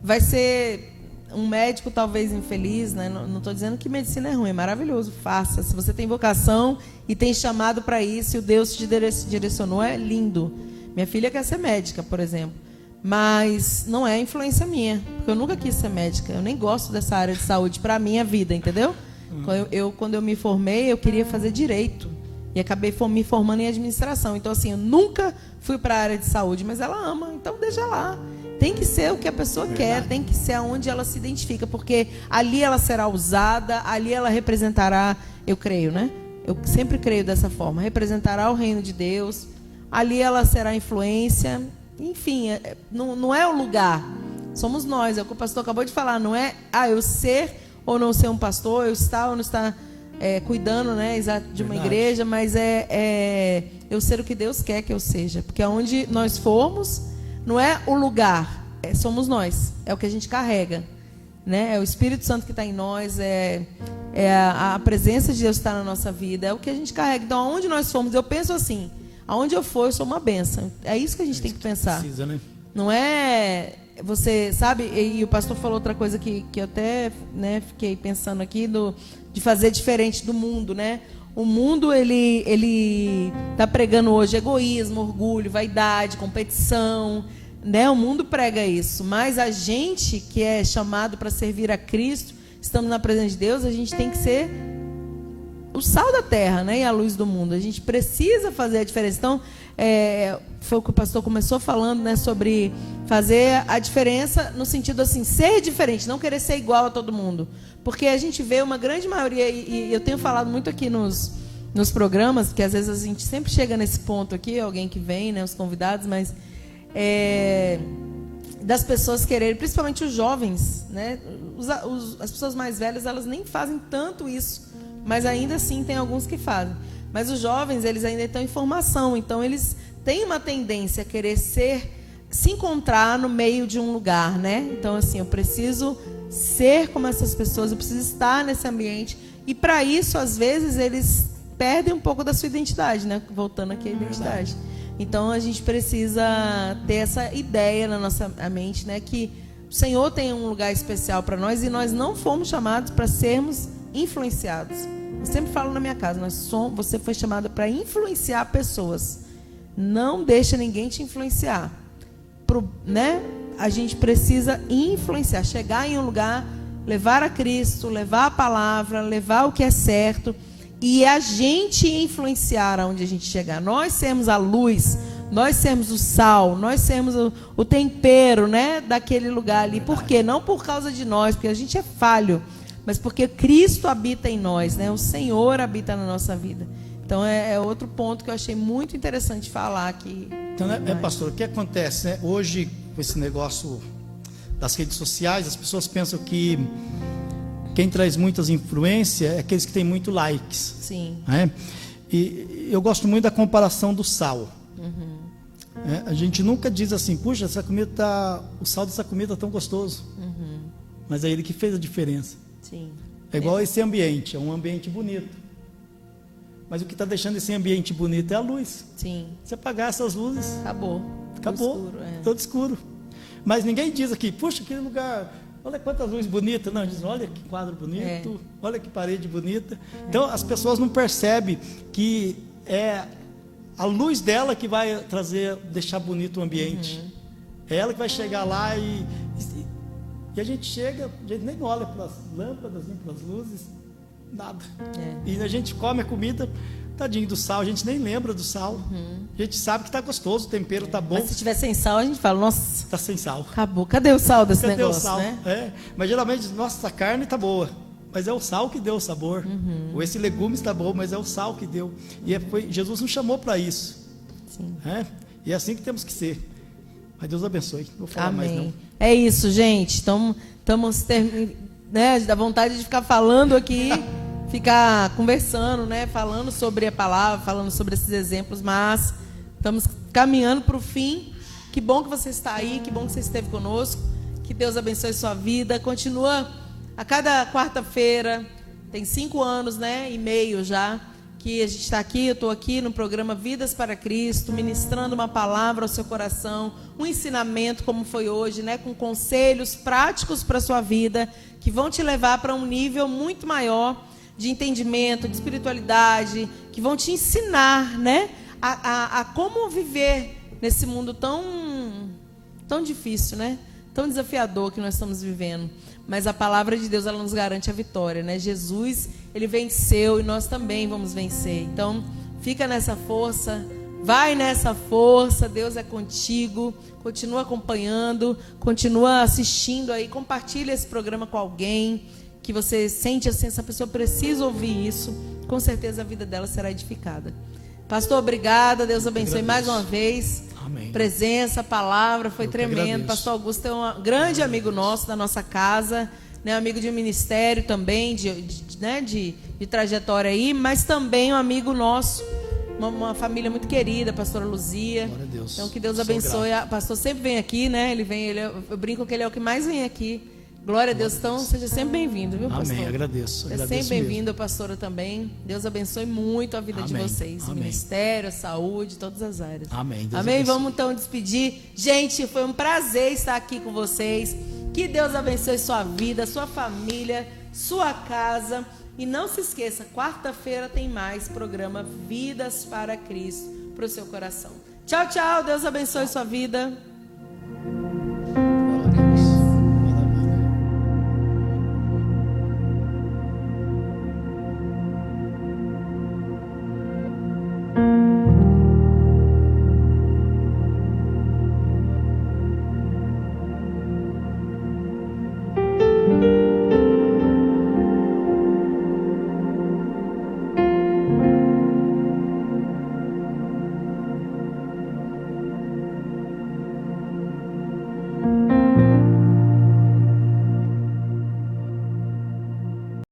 S1: vai ser um médico talvez infeliz, né? Não estou dizendo que medicina é ruim, é maravilhoso, faça. Se você tem vocação e tem chamado para isso, e o Deus te direcionou, é lindo. Minha filha quer ser médica, por exemplo. Mas não é influência minha, porque eu nunca quis ser médica. Eu nem gosto dessa área de saúde para a minha vida, entendeu? Quando eu me formei, eu queria fazer direito. E acabei me formando em administração. Então, assim, eu nunca fui para a área de saúde, mas ela ama, então deixa lá. Tem que ser o que a pessoa quer, tem que ser aonde ela se identifica, porque ali ela será usada, ali ela representará, eu creio, né? Eu sempre creio dessa forma, representará o reino de Deus, ali ela será influência, enfim, não é o lugar, somos nós, é o que o pastor acabou de falar, não é eu ser ou não ser um pastor, eu estar ou não estar cuidando, né, de uma igreja, mas eu ser o que Deus quer que eu seja, porque aonde nós formos, não é o lugar, somos nós, é o que a gente carrega, né? É o Espírito Santo que está em nós, a presença de Deus que está na nossa vida, é o que a gente carrega. Então, aonde nós formos, eu penso assim, aonde eu for, eu sou uma bênção. É isso que a gente tem que pensar. Precisa, né? Não é, você sabe, e o pastor falou outra coisa que eu até, né, fiquei pensando aqui, de fazer diferente do mundo, né? O mundo, ele está pregando hoje egoísmo, orgulho, vaidade, competição, né? O mundo prega isso. Mas a gente que é chamado para servir a Cristo, estamos na presença de Deus, a gente tem que ser o sal da terra, né? E a luz do mundo. A gente precisa fazer a diferença. Então, foi o que o pastor começou falando, né? Sobre fazer a diferença no sentido assim, ser diferente, não querer ser igual a todo mundo. Porque a gente vê uma grande maioria, e eu tenho falado muito aqui nos programas, porque às vezes a gente sempre chega nesse ponto aqui, alguém que vem, né, os convidados, mas das pessoas quererem, principalmente os jovens, né, as pessoas mais velhas, elas nem fazem tanto isso, mas ainda assim tem alguns que fazem. Mas os jovens, eles ainda estão em formação, então eles têm uma tendência a querer se encontrar no meio de um lugar, né? Então, assim, eu preciso ser como essas pessoas, eu preciso estar nesse ambiente. E para isso, às vezes, eles perdem um pouco da sua identidade, né? Voltando aqui à identidade. Então, a gente precisa ter essa ideia na nossa mente, né? Que o Senhor tem um lugar especial para nós e nós não fomos chamados para sermos influenciados. Eu sempre falo na minha casa, você foi chamado para influenciar pessoas. Não deixa ninguém te influenciar. Né? A gente precisa influenciar, chegar em um lugar, levar a Cristo, levar a palavra, levar o que é certo e a gente influenciar aonde a gente chegar. Nós sermos a luz, nós sermos o sal, nós sermos o tempero, né, daquele lugar ali. Por quê? Não por causa de nós, porque a gente é falho, mas porque Cristo habita em nós, né? O Senhor habita na nossa vida. Então, é outro ponto que eu achei muito interessante falar aqui.
S2: Então, pastor, o que acontece, né? Hoje, com esse negócio das redes sociais, as pessoas pensam que quem traz muitas influências é aqueles que têm muito likes.
S1: Sim.
S2: Né? E eu gosto muito da comparação do sal.
S1: Uhum.
S2: A gente nunca diz assim, puxa, o sal dessa comida é tão gostoso.
S1: Uhum.
S2: Mas é ele que fez a diferença.
S1: Sim.
S2: É igual esse ambiente, é um ambiente bonito. Mas o que está deixando esse ambiente bonito é a luz.
S1: Sim.
S2: Se apagar essas luzes,
S1: acabou.
S2: Escuro, todo escuro. Mas ninguém diz aqui, puxa, que lugar, olha quantas luzes bonitas. Não, diz, olha que quadro bonito, olha que parede bonita. Então as pessoas não percebem que é a luz dela que vai deixar bonito o ambiente. Uhum. É ela que vai chegar lá e a gente chega, a gente nem olha para as lâmpadas, nem para as luzes. Nada. E a gente come a comida, tadinho do sal, a gente nem lembra do sal. Uhum. A gente sabe que está gostoso, o tempero está bom.
S1: Mas se tiver sem sal, a gente fala, nossa,
S2: está sem sal.
S1: Acabou. Cadê o sal desse negócio?
S2: Cadê o sal?
S1: Né?
S2: Mas geralmente, nossa, a carne está boa, mas é o sal que deu o sabor.
S1: Uhum.
S2: Ou esse legume está bom, mas é o sal que deu. E Jesus nos chamou para isso.
S1: Sim.
S2: E é assim que temos que ser. Mas Deus abençoe. Não vou falar
S1: Amém.
S2: mais não.
S1: É isso, gente. Estamos né, dá vontade de ficar falando aqui, ficar conversando, né, falando sobre a palavra, falando sobre esses exemplos, mas estamos caminhando para o fim. Que bom que você está aí, que bom que você esteve conosco, que Deus abençoe sua vida. Continua a cada quarta-feira Tem 5 anos, né, e meio já, que a gente está aqui, eu estou aqui no programa Vidas para Cristo, ministrando uma palavra ao seu coração, um ensinamento como foi hoje, né, com conselhos práticos para a sua vida, que vão te levar para um nível muito maior de entendimento, de espiritualidade, que vão te ensinar, né, a como viver nesse mundo tão difícil, né, tão desafiador que nós estamos vivendo. Mas a palavra de Deus, ela nos garante a vitória, né? Jesus, ele venceu e nós também vamos vencer. Então, fica nessa força, vai nessa força, Deus é contigo, continua acompanhando, continua assistindo aí, compartilha esse programa com alguém que você sente assim, essa pessoa precisa ouvir isso, com certeza a vida dela será edificada. Pastor, obrigada, Deus abençoe mais uma vez.
S2: Amém.
S1: Presença, palavra, foi tremendo.
S2: agradeço.
S1: Pastor Augusto é um grande amigo nosso da nossa casa, né? Amigo de ministério também, de trajetória aí, mas também um amigo nosso, uma família muito querida, pastora Luzia.
S2: Glória a Deus.
S1: Então que Deus abençoe. O pastor sempre vem aqui, né? Eu brinco que ele é o que mais vem aqui. Glória a Deus. Então seja sempre bem-vindo, viu, pastor?
S2: Amém, agradeço.
S1: Seja sempre bem-vindo, pastora, também. Deus abençoe muito a vida de vocês. O ministério, a saúde, todas as áreas.
S2: Amém. Deus
S1: Amém?
S2: abençoe.
S1: Vamos então despedir. Gente, foi um prazer estar aqui com vocês. Que Deus abençoe sua vida, sua família, sua casa. E não se esqueça, quarta-feira tem mais programa Vidas para Cristo para o seu coração. Tchau, tchau. Deus abençoe sua vida.